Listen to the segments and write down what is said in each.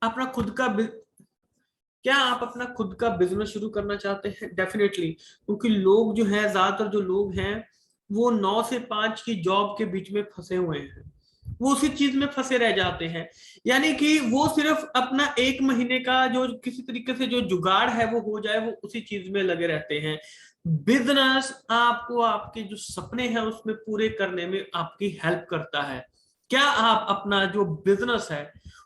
अपना खुद का क्या आप अपना खुद का बिजनेस शुरू करना चाहते हैं? डेफिनेटली, क्योंकि लोग जो है, ज्यादातर जो लोग हैं वो 9 से 5 की जॉब के बीच में फंसे हुए हैं। वो उसी चीज में फंसे रह जाते हैं। यानी कि वो सिर्फ अपना 1 महीने का जो किसी तरीके से जो जुगाड़ है वो हो जाए, वो उसी चीज में लगे रहते हैं। बिजनेस आपको आपके जो सपने हैं उसमें पूरे करने में आपकी हेल्प करता है। क्या आप अपना जो बिजनेस है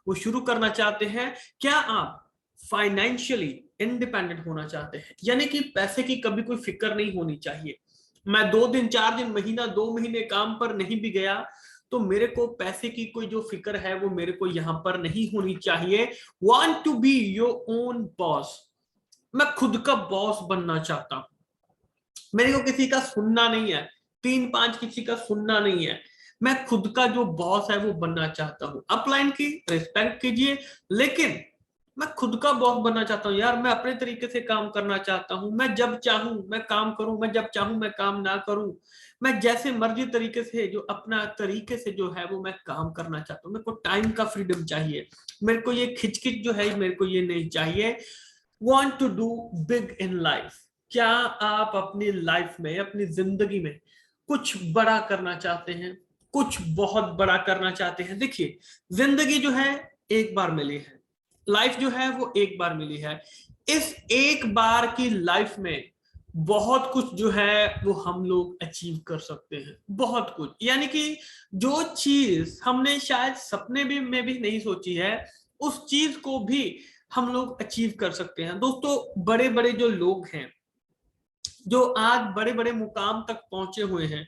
वो शुरू करना चाहते हैं? क्या आप फाइनेंशियली इंडिपेंडेंट होना चाहते हैं? यानी कि पैसे की कभी कोई फिक्र नहीं होनी चाहिए। मैं 2 दिन 4 दिन महीना 2 महीने काम पर नहीं भी गया तो मेरे को पैसे की कोई जो फिक्र है वो मेरे को यहां पर नहीं होनी चाहिए। Want to be your own boss. मैं खुद का बॉस बनना चाहता हूं। मेरे को किसी का सुनना नहीं है, 3 5 किसी का सुनना नहीं है। मैं खुद का जो बॉस है वो बनना चाहता हूँ। अपलाइन की रिस्पेक्ट कीजिए, लेकिन मैं खुद का बॉस बनना चाहता हूँ यार। मैं अपने तरीके से काम करना चाहता हूँ। मैं जब चाहूं मैं काम करूं, मैं जब चाहूं मैं काम ना करूं। मैं जैसे मर्जी तरीके से जो अपना तरीके से जो है वो मैं काम करना चाहता हूँ। मेरे को टाइम का फ्रीडम चाहिए। मेरे को ये खिचखिच जो है मेरे को ये नहीं चाहिए। Want to do big in life। क्या आप अपनी लाइफ में, अपनी जिंदगी में कुछ बड़ा करना चाहते हैं? कुछ बहुत बड़ा करना चाहते हैं? देखिए, जिंदगी जो है एक बार मिली है। लाइफ जो है वो एक बार मिली है। इस एक बार की लाइफ में बहुत कुछ जो है वो हम लोग अचीव कर सकते हैं। बहुत कुछ, यानी कि जो चीज हमने शायद सपने भी में भी नहीं सोची है, उस चीज को भी हम लोग अचीव कर सकते हैं। दोस्तों, बड़े बड़े जो लोग हैं, जो आज बड़े बड़े मुकाम तक पहुंचे हुए हैं,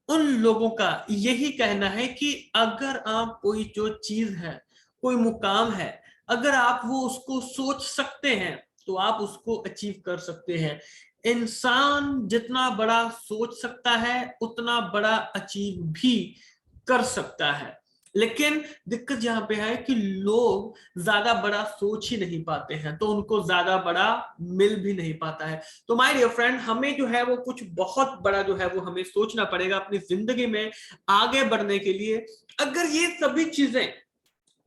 उन लोगों का यही कहना है कि अगर आप कोई जो चीज है, कोई मुकाम है, अगर आप वो उसको सोच सकते हैं तो आप उसको अचीव कर सकते हैं। इंसान जितना बड़ा सोच सकता है उतना बड़ा अचीव भी कर सकता है। लेकिन दिक्कत यहाँ पे है कि लोग ज्यादा बड़ा सोच ही नहीं पाते हैं, तो उनको ज्यादा बड़ा मिल भी नहीं पाता है। तो माय डियर फ्रेंड, हमें जो है वो कुछ बहुत बड़ा जो है वो हमें सोचना पड़ेगा अपनी जिंदगी में आगे बढ़ने के लिए। अगर ये सभी चीजें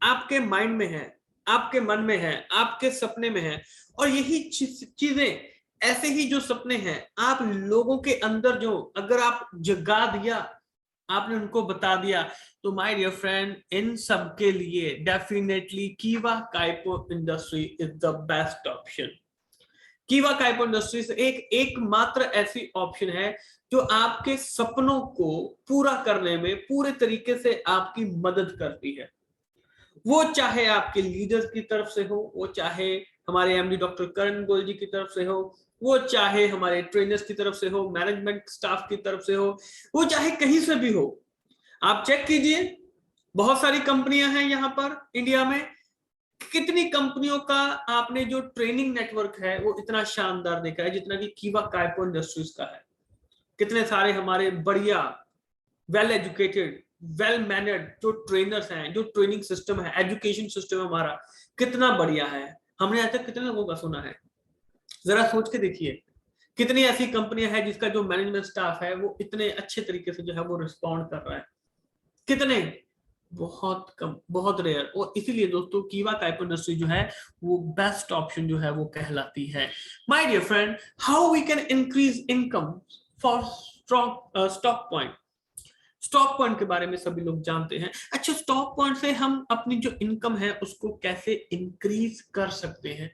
आपके माइंड में है, आपके मन में है, आपके सपने में है, और यही चीजें, ऐसे ही जो सपने हैं आप लोगों के अंदर जो अगर आप जगा दिया, आपने उनको बता दिया, तो माय डियर फ्रेंड, इन सब के लिए डेफिनेटली कीवा काइपो industry is the best option. कीवा काइपो इंडस्ट्रीज एक एकमात्र ऐसी ऑप्शन है जो आपके सपनों को पूरा करने में पूरे तरीके से आपकी मदद करती है। वो चाहे आपके लीडर्स की तरफ से हो, वो चाहे हमारे एमडी डॉक्टर करण गोयल जी की तरफ से हो, वो चाहे हमारे ट्रेनर्स की तरफ से हो, मैनेजमेंट स्टाफ की तरफ से हो, वो चाहे कहीं से भी हो। आप चेक कीजिए, बहुत सारी कंपनियां हैं यहाँ पर इंडिया में। कितनी कंपनियों का आपने जो ट्रेनिंग नेटवर्क है वो इतना शानदार देखा है जितना कि कीवा काइपो इंडस्ट्रीज का है। कितने सारे हमारे बढ़िया, वेल एजुकेटेड, वेल मैनर्ड जो ट्रेनर्स हैं, जो ट्रेनिंग सिस्टम है, एजुकेशन सिस्टम हमारा कितना बढ़िया है। हमने आज तक कितने लोगों का सुना है? जरा सोच के देखिए, कितनी ऐसी कंपनियां हैं जिसका जो मैनेजमेंट स्टाफ है वो इतने अच्छे तरीके से जो है वो रिस्पॉन्ड कर रहा है? कितने? बहुत कम, बहुत रेयर। और इसीलिए दोस्तों कीवा काइपो इंडस्ट्री जो है वो बेस्ट ऑप्शन जो है वो कहलाती है। My dear friend, how we can increase income for stock point. Stock point के बारे में सभी लोग जानते हैं। अच्छा, स्टॉक पॉइंट से हम अपनी जो इनकम है उसको कैसे इंक्रीज कर सकते हैं,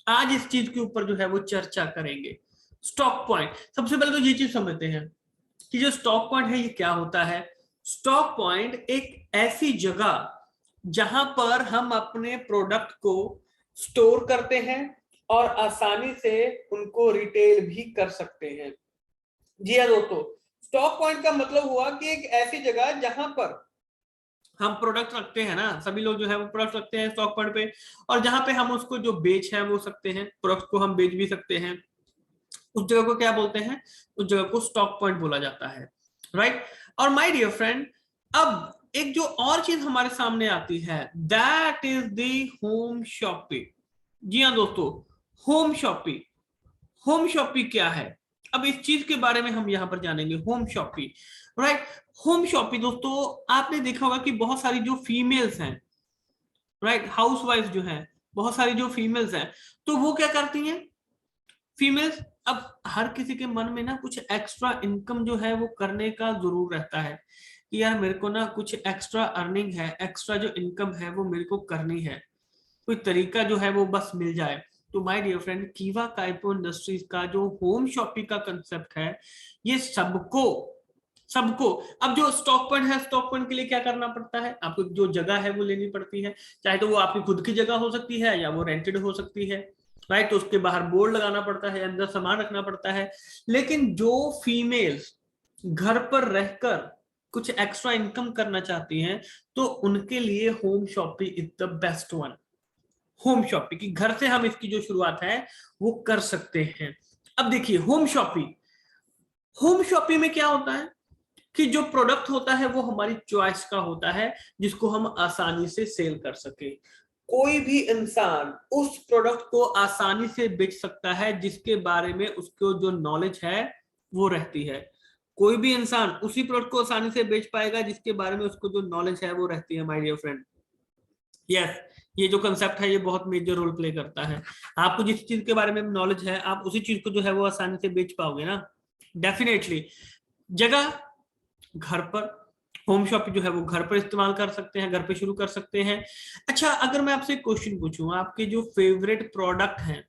आज इस चीज के ऊपर जो है वो चर्चा करेंगे। स्टॉक पॉइंट, सबसे पहले तो ये चीज समझते हैं कि जो स्टॉक पॉइंट है ये क्या होता है। स्टॉक पॉइंट एक ऐसी जगह जहां पर हम अपने प्रोडक्ट को स्टोर करते हैं और आसानी से उनको रिटेल भी कर सकते हैं। जी हाँ दोस्तों, स्टॉक पॉइंट का मतलब हुआ कि एक ऐसी जगह जहां पर हम प्रोडक्ट रखते हैं ना, सभी लोग जो है वो प्रोडक्ट रखते हैं स्टॉक पॉइंट पे, और जहां पे हम उसको जो बेच है वो सकते हैं, प्रोडक्ट को हम बेच भी सकते हैं। उस जगह को क्या बोलते हैं? उस जगह को स्टॉक पॉइंट बोला जाता है, राइट। और माय डियर फ्रेंड, अब एक जो और चीज हमारे सामने आती है, that is the home shopping. जी हाँ दोस्तों, होम शॉपिंग। होम शॉपिंग क्या है? अब इस चीज के बारे में हम यहां पर जानेंगे, home shopping, right. Home shopping दोस्तों, आपने देखा होगा कि बहुत सारी जो फीमेल्स हैं राइट, हाउसवाइफ जो है, बहुत सारी जो फीमेल्स हैं, तो वो क्या करती हैं फीमेल्स, अब हर किसी के मन में ना कुछ एक्स्ट्रा इनकम जो है वो करने का जरूर रहता है कि यार मेरे को ना कुछ एक्स्ट्रा अर्निंग है, एक्स्ट्रा जो इनकम है वो मेरे को करनी है, कोई तरीका जो है वो बस मिल जाए। तो माय डियर फ्रेंड, कीवा काइपो इंडस्ट्रीज का जो होम शॉपिंग का कंसेप्ट है, ये सबको सबको, अब जो स्टॉक पॉइंट है, स्टॉक पॉइंट के लिए क्या करना पड़ता है, आपको जो जगह है वो लेनी पड़ती है, चाहे तो वो आपकी खुद की जगह हो सकती है या वो रेंटेड हो सकती है। राइट, तो उसके बाहर बोर्ड लगाना पड़ता है, अंदर सामान रखना पड़ता है। लेकिन जो फीमेल्स घर पर रहकर कुछ एक्स्ट्रा इनकम करना चाहती हैं, तो उनके लिए home shopping is the best one. Home shopping की घर से हम इसकी जो शुरुआत है वो कर सकते हैं। अब देखिए, होम शॉपिंग में क्या होता है कि जो प्रोडक्ट होता है वो हमारी चॉइस का होता है, जिसको हम आसानी से सेल कर सके। कोई भी इंसान उस प्रोडक्ट को आसानी से बेच सकता है जिसके बारे में उसको जो नॉलेज है वो रहती है। कोई भी इंसान उसी प्रोडक्ट को आसानी से बेच पाएगा जिसके बारे में उसको जो नॉलेज है वो रहती है, माय डियर फ्रेंड। यस, ये जो कंसेप्ट है ये बहुत मेजर रोल प्ले करता है। आपको जिस चीज के बारे में नॉलेज है, आप उसी चीज को जो है वो आसानी से बेच पाओगे ना, डेफिनेटली। जगह घर पर, होम शॉपिंग जो है वो घर पर इस्तेमाल कर सकते हैं, घर पे शुरू कर सकते हैं। अच्छा, अगर मैं आपसे क्वेश्चन पूछूं, आपके जो फेवरेट प्रोडक्ट हैं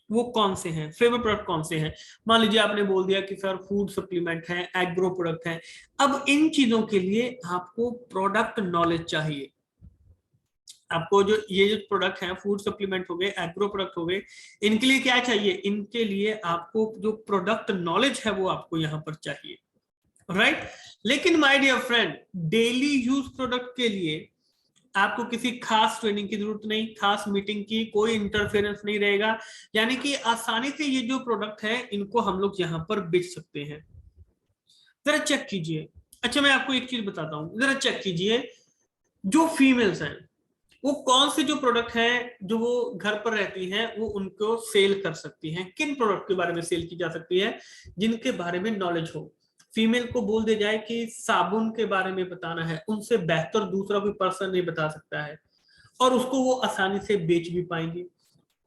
वो कौन से हैं, फेवरेट प्रोडक्ट कौन से हैं? मान लीजिए आपने बोल दिया कि सर फूड सप्लीमेंट है, एग्रो प्रोडक्ट है। अब इन चीजों के लिए आपको प्रोडक्ट नॉलेज चाहिए। आपको जो ये जो प्रोडक्ट है, फूड सप्लीमेंट हो गए, एग्रो प्रोडक्ट हो गए, इनके लिए क्या चाहिए? इनके लिए आपको जो प्रोडक्ट नॉलेज है वो आपको यहाँ पर चाहिए, राइट। लेकिन my dear friend, daily use product के लिए आपको किसी खास ट्रेनिंग की जरूरत नहीं, खास मीटिंग की कोई इंटरफेरेंस नहीं रहेगा। यानी कि आसानी से ये जो प्रोडक्ट है इनको हम लोग यहाँ पर बेच सकते हैं। जरा चेक कीजिए। अच्छा, मैं आपको एक चीज बताता हूं, जरा चेक कीजिए, जो फीमेल्स हैं वो कौन से जो प्रोडक्ट हैं जो वो घर पर रहती हैं वो उनको सेल कर सकती हैं, किन प्रोडक्ट के बारे में सेल की जा सकती है जिनके बारे में नॉलेज हो। फीमेल को बोल दिया जाए कि साबुन के बारे में बताना है, उनसे बेहतर दूसरा कोई पर्सन नहीं बता सकता है, और उसको वो आसानी से बेच भी पाएंगे।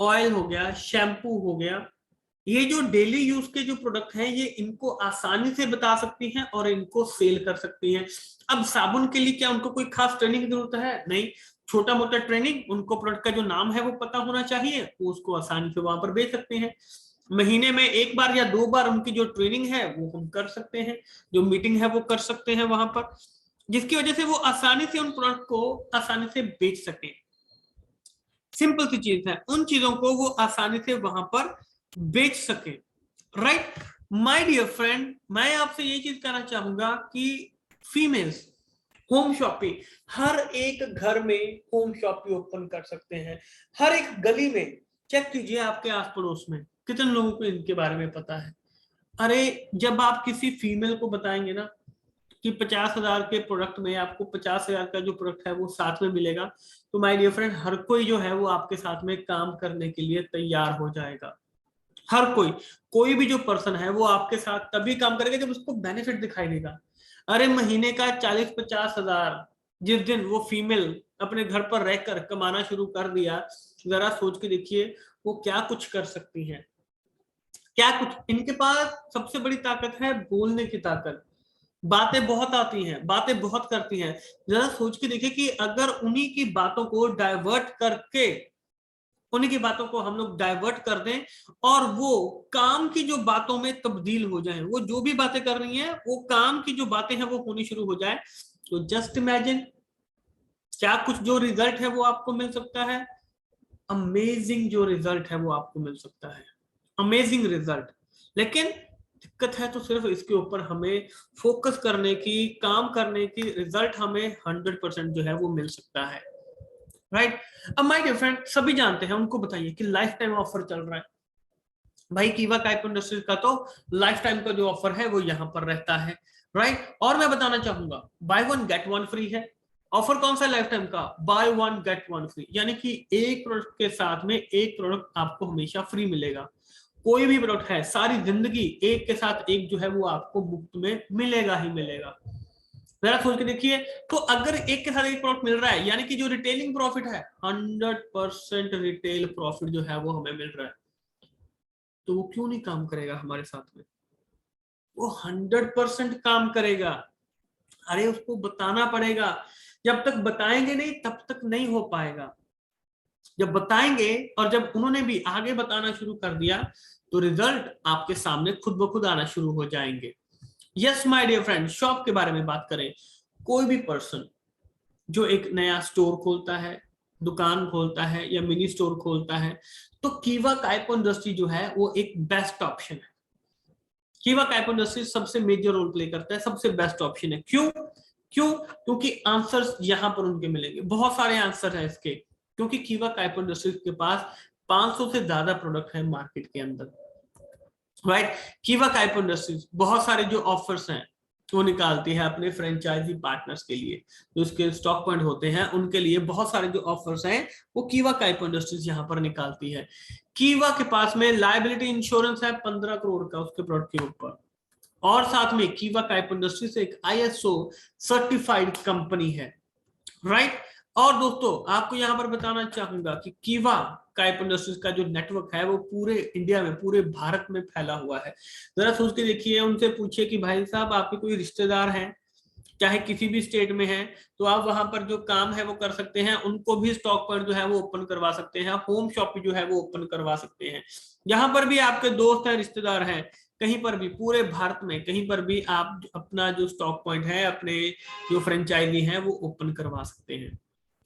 ऑयल हो गया, शैम्पू हो गया, ये जो डेली यूज के जो प्रोडक्ट हैं ये इनको आसानी से बता सकती हैं और इनको सेल कर सकती हैं। अब साबुन के लिए क्या उनको कोई खास ट्रेनिंग की जरूरत है? नहीं, छोटा मोटा ट्रेनिंग, उनको प्रोडक्ट का जो नाम है वो पता होना चाहिए, वो उसको आसानी से वहां पर बेच सकते हैं। महीने में एक बार या दो बार उनकी जो ट्रेनिंग है वो हम कर सकते हैं, जो मीटिंग है वो कर सकते हैं वहां पर, जिसकी वजह से वो आसानी से उन प्रोडक्ट को आसानी से बेच सके। सिंपल सी चीज है, उन चीजों को वो आसानी से वहां पर बेच सके, राइट। माय डियर फ्रेंड, मैं आपसे ये चीज कहना चाहूंगा कि फीमेल्स होम शॉपिंग, हर एक घर में होम शॉपिंग ओपन कर सकते हैं, हर एक गली में। चेक कीजिए आपके आस पड़ोस में कितने लोगों को इनके बारे में पता है। अरे, जब आप किसी फीमेल को बताएंगे ना कि 50,000 के प्रोडक्ट में आपको 50,000 का जो प्रोडक्ट है वो साथ में मिलेगा, तो माय डियर फ्रेंड, हर कोई जो है वो आपके साथ में काम करने के लिए तैयार हो जाएगा। हर कोई, कोई भी जो पर्सन है वो आपके साथ तभी काम करेगा जब उसको बेनिफिट दिखाई देगा। अरे, महीने का 40-50 हजार जिस दिन वो फीमेल अपने घर पर रहकर कमाना शुरू कर दिया, जरा सोच के देखिए वो क्या कुछ कर सकती है। क्या कुछ, इनके पास सबसे बड़ी ताकत है बोलने की ताकत। बातें बहुत आती हैं, बातें बहुत करती हैं। जरा सोच के देखिए कि अगर उन्हीं की बातों को डाइवर्ट करके, उन्हीं की बातों को हम लोग डाइवर्ट कर दें और वो काम की जो बातों में तब्दील हो जाए, वो जो भी बातें कर रही हैं वो काम की जो बातें हैं वो होनी शुरू हो जाए, तो जस्ट इमेजिन क्या कुछ जो रिजल्ट है वो आपको मिल सकता है। अमेजिंग जो रिजल्ट है वो आपको मिल सकता है, अमेजिंग रिजल्ट। लेकिन दिक्कत है तो सिर्फ इसके ऊपर हमें फोकस करने की, काम करने की, रिजल्ट हमें 100% जो है वो मिल सकता है, राइट। अब माय डियर फ्रेंड, सभी जानते हैं, उनको बताइए कि लाइफ टाइम ऑफर चल रहा है। भाई, कीवा काइप इंडस्ट्रीज का तो लाइफ टाइम का जो ऑफर है वो यहाँ पर रहता है, राइट। और मैं बताना चाहूंगा, by one get one free है। ऑफर कौन सा लाइफ टाइम का? By one get one free, यानी कि एक प्रोडक्ट के साथ में एक प्रोडक्ट आपको हमेशा फ्री मिलेगा। कोई भी प्रोडक्ट है, सारी जिंदगी एक के साथ एक जो है वो आपको मुफ्त में मिलेगा ही मिलेगा। जरा सोच के देखिए, तो अगर एक के साथ एक प्रोडक्ट मिल रहा है, यानी कि जो रिटेलिंग प्रॉफिट है 100% रिटेल प्रॉफिट जो है वो हमें मिल रहा है, तो वो क्यों नहीं काम करेगा हमारे साथ में? वो 100% काम करेगा। अरे उसको बताना पड़ेगा, जब तक बताएंगे नहीं तब तक नहीं हो पाएगा। जब बताएंगे और जब उन्होंने भी आगे बताना शुरू कर दिया तो रिजल्ट आपके सामने खुद ब खुद आना शुरू हो जाएंगे। Yes my dear friend, shop के बारे में बात करें, कोई भी पर्सन जो एक नया स्टोर खोलता है, दुकान खोलता है या मिनी स्टोर खोलता है, तो कीवा काइपो इंडस्ट्री जो है वो एक बेस्ट ऑप्शन है। कीवा काइपो इंडस्ट्री सबसे मेजर रोल प्ले करता है, सबसे बेस्ट ऑप्शन है। क्यों? क्यों? क्योंकि आंसर्स यहां पर उनके मिलेंगे, बहुत सारे आंसर है इसके, क्योंकि कीवा काइपो इंडस्ट्रीज के पास 500 से ज्यादा प्रोडक्ट है मार्केट के अंदर, राइट। कीवा काइपो इंडस्ट्रीज बहुत सारे जो ऑफर्स हैं वो निकालती है अपने फ्रेंचाइजी पार्टनर्स के लिए, जो उसके स्टॉक पॉइंट होते हैं उनके लिए बहुत सारे जो ऑफर्स हैं वो कीवा काइपो इंडस्ट्रीज यहां पर निकालती है। कीवा के पास में लायबिलिटी इंश्योरेंस है 15 करोड़ का उसके प्रोडक्ट के ऊपर, और साथ में कीवा काइपो इंडस्ट्रीज एक ISO सर्टिफाइड कंपनी है, राइट। और दोस्तों आपको यहां पर बताना चाहूंगा कि कीवा काइपो इंडस्ट्रीज का जो नेटवर्क है वो पूरे इंडिया में, पूरे भारत में फैला हुआ है। जरा सोच के देखिए, उनसे पूछिए कि भाई साहब आपके कोई रिश्तेदार हैं, चाहे किसी भी स्टेट में है, तो आप वहां पर जो काम है वो कर सकते हैं, उनको भी स्टॉक पॉइंट जो है वो ओपन करवा सकते हैं, होम शॉप जो है वो ओपन करवा सकते हैं। जहां पर भी आपके दोस्त हैं, रिश्तेदार हैं, कहीं पर भी पूरे भारत में कहीं पर भी आप अपना जो स्टॉक पॉइंट है, अपने जो फ्रेंचाइजी है वो ओपन करवा सकते हैं,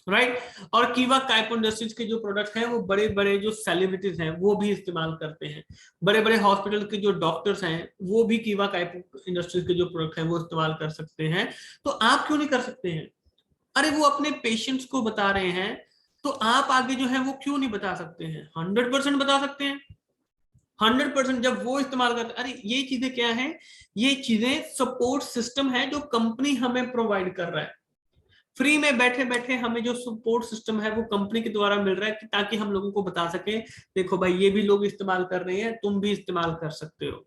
राइट। और कीवा काइपो इंडस्ट्रीज के जो प्रोडक्ट हैं वो बड़े बड़े जो सेलिब्रिटीज हैं वो भी इस्तेमाल करते हैं, बड़े बड़े हॉस्पिटल के जो डॉक्टर्स हैं वो भी कीवा काइपो इंडस्ट्रीज के जो प्रोडक्ट हैं वो इस्तेमाल कर सकते हैं। तो आप क्यों नहीं कर सकते हैं? अरे वो अपने पेशेंट्स को बता रहे हैं, तो आप आगे जो है वो क्यों नहीं बता सकते हैं? 100% बता सकते हैं। 100% जब वो इस्तेमाल करते, अरे ये चीजें क्या है, ये चीजें सपोर्ट सिस्टम है जो कंपनी हमें प्रोवाइड कर रहा है। फ्री में बैठे बैठे हमें जो सपोर्ट सिस्टम है वो कंपनी के द्वारा मिल रहा है, ताकि हम लोगों को बता सके देखो भाई ये भी लोग इस्तेमाल कर रहे हैं, तुम भी इस्तेमाल कर सकते हो,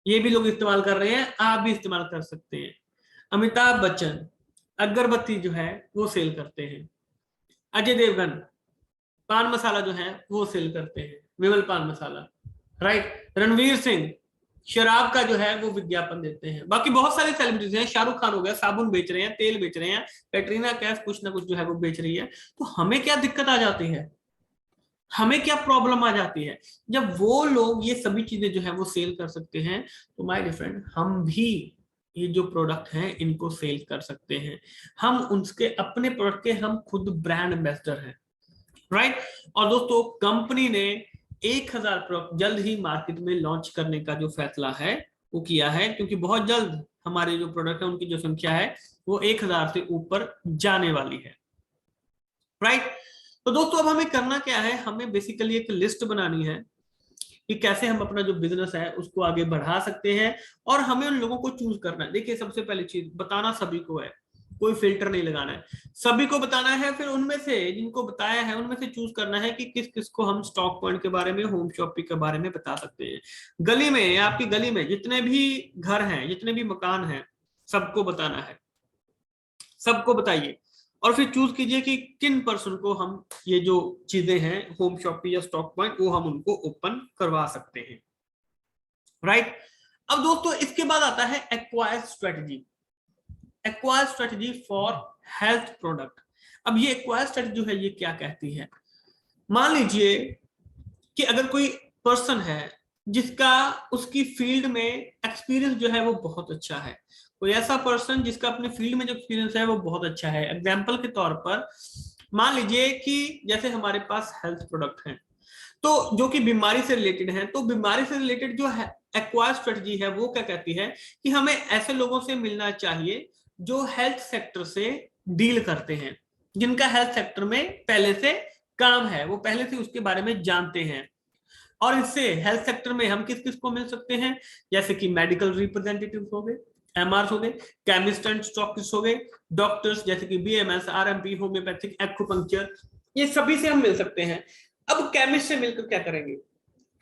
ये भी लोग इस्तेमाल कर रहे हैं, आप भी इस्तेमाल कर सकते हैं। अमिताभ बच्चन अगरबत्ती जो है वो सेल करते हैं। अजय देवगन पान मसाला जो है वो सेल करते हैं, विमल पान मसाला, राइट। रणवीर सिंह शराब का जो है वो विज्ञापन देते हैं। बाकी बहुत सारे सेलिब्रिटीज हैं, शाहरुख खान हो गया साबुन बेच रहे हैं, तेल बेच रहे हैं, कैटरीना कैफ कुछ ना कुछ जो है वो बेच रही है। तो हमें क्या दिक्कत आ जाती है, हमें क्या प्रॉब्लम आ जाती है जब वो लोग ये सभी चीजें जो है वो सेल कर सकते हैं? तो माय डियर फ्रेंड, हम भी ये जो प्रोडक्ट हैं इनको सेल कर सकते हैं। हम उनके अपने प्रोडक्ट के हम खुद ब्रांड एम्बेसडर हैं, राइट। और दोस्तों कंपनी ने 1000 प्रोडक्ट जल्द ही मार्केट में लॉन्च करने का जो फैसला है वो किया है, क्योंकि बहुत जल्द हमारे जो प्रोडक्ट है उनकी जो संख्या है वो 1000 से ऊपर जाने वाली है, राइट। तो दोस्तों अब हमें करना क्या है, हमें बेसिकली एक लिस्ट बनानी है कि कैसे हम अपना जो बिजनेस है उसको आगे बढ़ा सकते हैं, और हमें उन लोगों को चूज करना है। देखिए सबसे पहली चीज, बताना सभी को है, कोई फिल्टर नहीं लगाना है, सभी को बताना है। फिर उनमें से जिनको बताया है उनमें से चूज करना है कि किस किस को हम स्टॉक पॉइंट के बारे में, होम शॉपिंग के बारे में बता सकते हैं। गली में, आपकी गली में जितने भी घर हैं, जितने भी मकान हैं, सबको बताना है, सबको बताइए। और फिर चूज कीजिए कि किन पर्सन को हम ये जो चीजें हैं होम शॉपिंग या स्टॉक पॉइंट वो हम उनको ओपन करवा सकते हैं, राइट। अब दोस्तों इसके बाद आता है acquire strategy. Acquire strategy for health product. अब ये एक्वायर स्ट्रेटजी जो है ये क्या कहती है? मान लीजिए कि अगर कोई पर्सन है जिसका उसकी फील्ड में एक्सपीरियंस जो है वो बहुत अच्छा है, कोई ऐसा पर्सन जिसका अपने फील्ड में जो एक्सपीरियंस है वो बहुत अच्छा है। एग्जाम्पल के तौर पर मान लीजिए कि जैसे हमारे पास हेल्थ प्रोडक्ट हैं तो जो कि बीमारी से रिलेटेड है, तो बीमारी से रिलेटेड जो है एक्वायर स्ट्रेटजी है वो क्या कहती है कि हमें ऐसे लोगों से मिलना चाहिए जो हेल्थ सेक्टर से डील करते हैं, जिनका हेल्थ सेक्टर में पहले से काम है, वो पहले से उसके बारे में जानते हैं। और इससे हेल्थ सेक्टर में हम किस किस को मिल सकते हैं, जैसे कि मेडिकल रिप्रेजेंटेटिव हो गए, MRs हो गए, केमिस्ट एंड स्टॉकिस्ट हो गए, डॉक्टर्स जैसे कि BMS, RMP, होम्योपैथिक, एक्यूपंक्चर, ये सभी से हम मिल सकते हैं। अब केमिस्ट से मिलकर क्या करेंगे?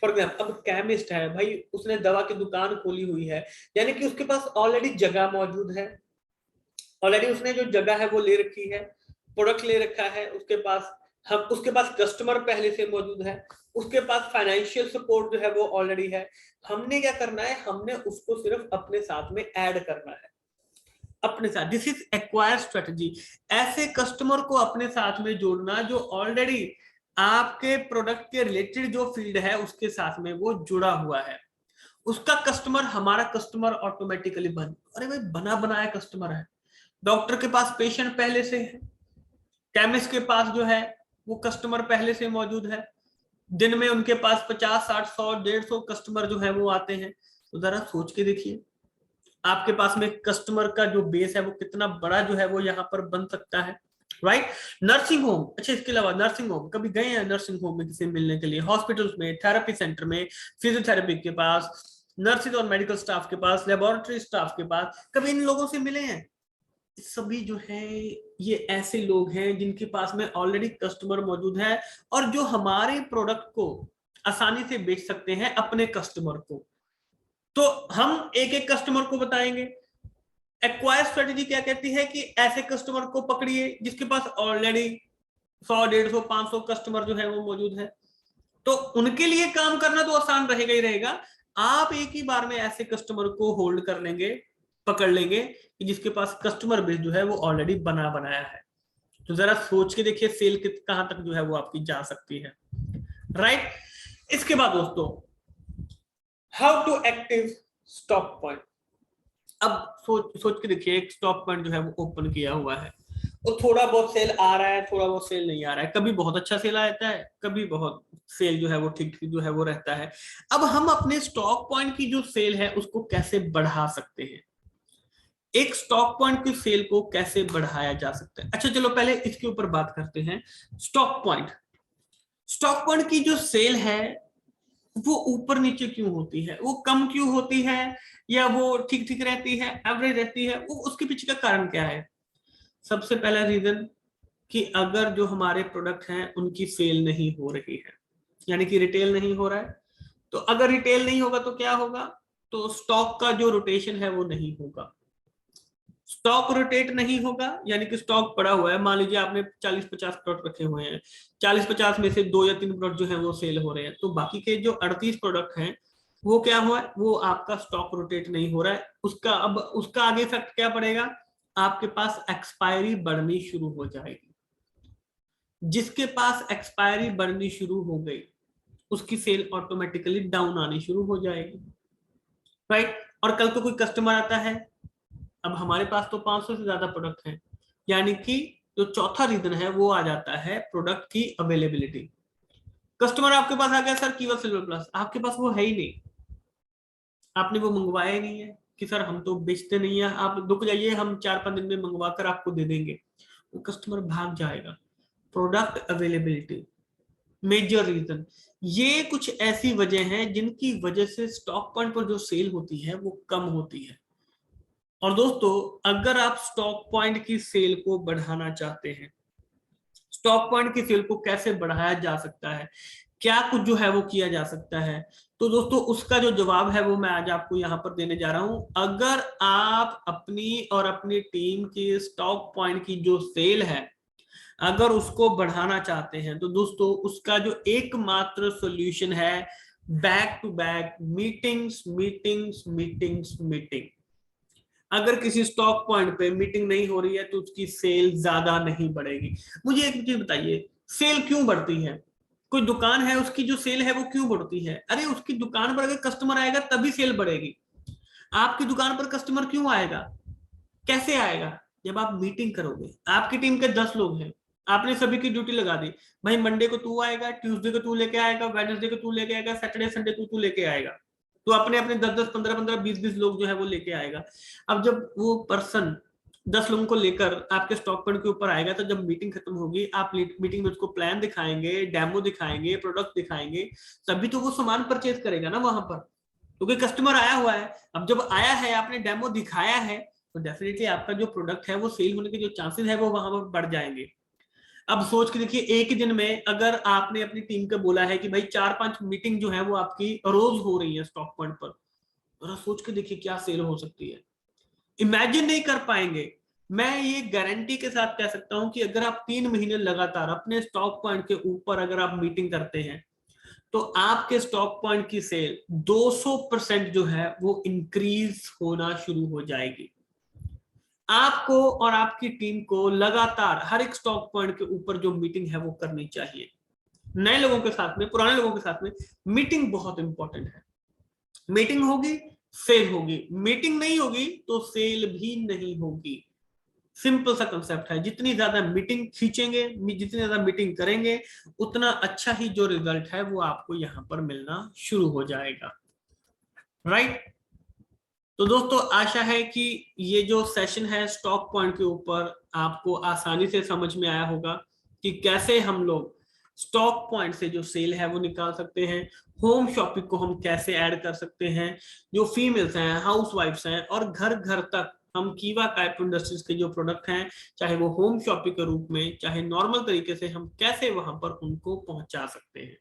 फॉर एग्जाम्पल अब केमिस्ट है भाई, उसने दवा की दुकान खोली हुई है, यानी कि उसके पास ऑलरेडी जगह मौजूद है, ऑलरेडी उसने जो जगह है वो ले रखी है, प्रोडक्ट ले रखा है, उसके पास कस्टमर पहले से मौजूद है, उसके पास फाइनेंशियल सपोर्ट जो है वो ऑलरेडी है। हमने क्या करना है, हमने उसको सिर्फ अपने साथ में ऐड करना है, अपने साथ। This is acquire strategy. ऐसे कस्टमर को अपने साथ में जोड़ना जो ऑलरेडी आपके प्रोडक्ट के रिलेटेड जो फील्ड है उसके साथ में वो जुड़ा हुआ है। उसका कस्टमर हमारा कस्टमर ऑटोमेटिकली अरे भाई बना बनाया कस्टमर है। डॉक्टर के पास पेशेंट पहले से है, केमिस्ट के पास जो है वो कस्टमर पहले से मौजूद है। दिन में उनके पास 50, 60, 100, 150 कस्टमर जो है वो आते हैं। तो जरा सोच के देखिए आपके पास में कस्टमर का जो बेस है वो कितना बड़ा जो है वो यहाँ पर बन सकता है, राइट। नर्सिंग होम, अच्छा इसके अलावा नर्सिंग होम कभी गए हैं नर्सिंग होम में किसी मिलने के लिए, हॉस्पिटल्स में, थेरेपी सेंटर में, फिजियोथेरेपी के पास, नर्सिंग और मेडिकल स्टाफ के पास, लेबोरेटरी स्टाफ के पास, कभी इन लोगों से मिले हैं? सभी जो है ये ऐसे लोग हैं जिनके पास में ऑलरेडी कस्टमर मौजूद है और जो हमारे प्रोडक्ट को आसानी से बेच सकते हैं अपने कस्टमर को। तो हम एक एक कस्टमर को बताएंगे। एक्वायर स्ट्रेटजी क्या कहती है कि ऐसे कस्टमर को पकड़िए जिसके पास ऑलरेडी 100, 150, 500 कस्टमर जो है वो मौजूद है। तो उनके लिए काम करना तो आसान रहेगा ही रहेगा। आप एक ही बार में ऐसे कस्टमर को होल्ड कर लेंगे, पकड़ लेंगे कि जिसके पास कस्टमर बेस जो है वो ऑलरेडी बना बनाया है। तो जरा सोच के देखिए सेल कहां तक जो है वो आपकी जा सकती है, राइट। इसके बाद दोस्तों, how to active stock point. अब सोच के देखिए एक स्टॉक पॉइंट जो है वो ओपन किया हुआ है और थोड़ा बहुत सेल आ रहा है, थोड़ा बहुत सेल नहीं आ रहा है, कभी बहुत अच्छा सेल आता है, कभी बहुत सेल जो है वो ठीक ठीक जो है वो रहता है। अब हम अपने स्टॉक पॉइंट की जो सेल है उसको कैसे बढ़ा सकते हैं, एक स्टॉक पॉइंट की सेल को कैसे बढ़ाया जा सकता है। अच्छा चलो पहले इसके ऊपर बात करते हैं। स्टॉक पॉइंट, स्टॉक पॉइंट की जो सेल है वो ऊपर नीचे क्यों होती है, वो कम क्यों होती है, या वो ठीक ठीक रहती है, एवरेज रहती है, वो उसके पीछे का कारण क्या है? सबसे पहला रीजन कि अगर जो हमारे प्रोडक्ट हैं उनकी सेल नहीं हो रही है, यानी कि रिटेल नहीं हो रहा है। तो अगर रिटेल नहीं होगा तो क्या होगा, तो स्टॉक का जो रोटेशन है वो नहीं होगा। स्टॉक रोटेट नहीं होगा यानी कि स्टॉक पड़ा हुआ है, मान लीजिए आपने 40-50 प्रोडक्ट रखे हुए हैं, 40-50 में से 2 या 3 प्रोडक्ट जो है वो सेल हो रहे हैं, तो बाकी के जो 38 प्रोडक्ट हैं वो क्या हुआ है, वो आपका स्टॉक रोटेट नहीं हो रहा है। उसका आगे इफेक्ट क्या पड़ेगा, आपके पास एक्सपायरी बढ़नी शुरू हो जाएगी। जिसके पास एक्सपायरी बढ़नी शुरू हो गई उसकी सेल ऑटोमेटिकली डाउन आनी शुरू हो जाएगी, राइट। और कल को कोई कस्टमर आता है, अब हमारे पास तो 500 से ज्यादा प्रोडक्ट हैं, यानी कि जो चौथा रीजन है वो आ जाता है प्रोडक्ट की अवेलेबिलिटी। कस्टमर आपके पास आ गया, सर कीवा सिल्वर प्लस, आपके पास वो है ही नहीं, आपने वो मंगवाया ही नहीं है कि सर हम तो बेचते नहीं है, आप रुक जाइए हम 4-5 दिन में मंगवा कर आपको दे देंगे, वो कस्टमर भाग जाएगा। Product availability major reason. ये कुछ ऐसी वजह हैं जिनकी वजह से स्टॉक पॉइंट पर जो सेल होती है वो कम होती है। और दोस्तों अगर आप स्टॉक पॉइंट की सेल को बढ़ाना चाहते हैं, स्टॉक पॉइंट की सेल को कैसे बढ़ाया जा सकता है, क्या कुछ जो है वो किया जा सकता है, तो दोस्तों उसका जो जवाब है वो मैं आज आपको यहाँ पर देने जा रहा हूं। अगर आप अपनी और अपनी टीम की स्टॉक पॉइंट की जो सेल है अगर उसको बढ़ाना चाहते हैं तो दोस्तों उसका जो एकमात्र सॉल्यूशन है, back to back meetings meetings meetings meeting. अगर किसी स्टॉक पॉइंट पे मीटिंग नहीं हो रही है तो उसकी सेल ज्यादा नहीं बढ़ेगी। मुझे एक चीज बताइए, सेल क्यों बढ़ती है? कोई दुकान है उसकी जो सेल है वो क्यों बढ़ती है? अरे उसकी दुकान पर अगर कस्टमर आएगा तभी सेल बढ़ेगी। आपकी दुकान पर कस्टमर क्यों आएगा, कैसे आएगा? जब आप मीटिंग करोगे, आपकी टीम के 10 लोग हैं, आपने सभी की ड्यूटी लगा दी, भाई मंडे को तू आएगा, ट्यूसडे को तू लेके आएगा, वेडनेसडे को तू लेके आएगा, सैटरडे संडे तू लेके आएगा। तो अपने अपने 10-10, 15-15, 20-20 लोग जो है वो लेके आएगा। अब जब वो पर्सन 10 लोगों को लेकर आपके स्टॉक पॉइंट के ऊपर आएगा तो जब मीटिंग खत्म होगी आप मीटिंग में उसको प्लान दिखाएंगे, डेमो दिखाएंगे, प्रोडक्ट दिखाएंगे, तभी तो वो सामान परचेज करेगा ना वहां पर, क्योंकि कस्टमर आया हुआ है। अब जब आया है, आपने डेमो दिखाया है, तो डेफिनेटली आपका जो प्रोडक्ट है वो सेल होने के जो चांसेस है वो वहां पर बढ़ जाएंगे। अब सोच के देखिए एक ही दिन में अगर आपने अपनी टीम को बोला है कि भाई 4-5 मीटिंग जो है वो आपकी रोज हो रही है स्टॉक पॉइंट पर, और सोच के देखिए क्या सेल हो सकती है। इमेजिन नहीं कर पाएंगे मैं ये गारंटी के साथ कह सकता हूं कि अगर आप 3 महीने लगातार अपने स्टॉक पॉइंट के ऊपर अगर आप मीटिंग करते हैं तो आपके स्टॉक पॉइंट की सेल 200% जो है वो इंक्रीज होना शुरू हो जाएगी। आपको और आपकी टीम को लगातार हर एक स्टॉक पॉइंट के ऊपर जो मीटिंग है वो करनी चाहिए। नए लोगों के साथ में, पुराने लोगों के साथ में मीटिंग बहुत इंपॉर्टेंट है। मीटिंग होगी, सेल होगी। मीटिंग नहीं होगी तो सेल भी नहीं होगी। सिंपल सा कंसेप्ट है। जितनी ज्यादा मीटिंग खींचेंगे, जितनी ज्यादा मीटिंग करेंगे, उतना अच्छा ही जो रिजल्ट है वो आपको यहां पर मिलना शुरू हो जाएगा। राइट। तो दोस्तों आशा है कि ये जो सेशन है स्टॉक पॉइंट के ऊपर आपको आसानी से समझ में आया होगा कि कैसे हम लोग स्टॉक पॉइंट से जो सेल है वो निकाल सकते हैं, होम शॉपिंग को हम कैसे ऐड कर सकते हैं, जो फीमेल्स हैं, हाउस वाइफ्स हैं, और घर घर तक हम कीवा काइप इंडस्ट्रीज के जो प्रोडक्ट हैं, चाहे वो होम शॉपिंग के रूप में, चाहे नॉर्मल तरीके से, हम कैसे वहां पर उनको पहुंचा सकते हैं।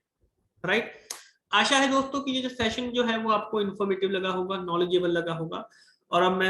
राइट। आशा है दोस्तों कि ये जो सेशन जो है वो आपको इन्फॉर्मेटिव लगा होगा, नॉलेजेबल लगा होगा। और अब मैं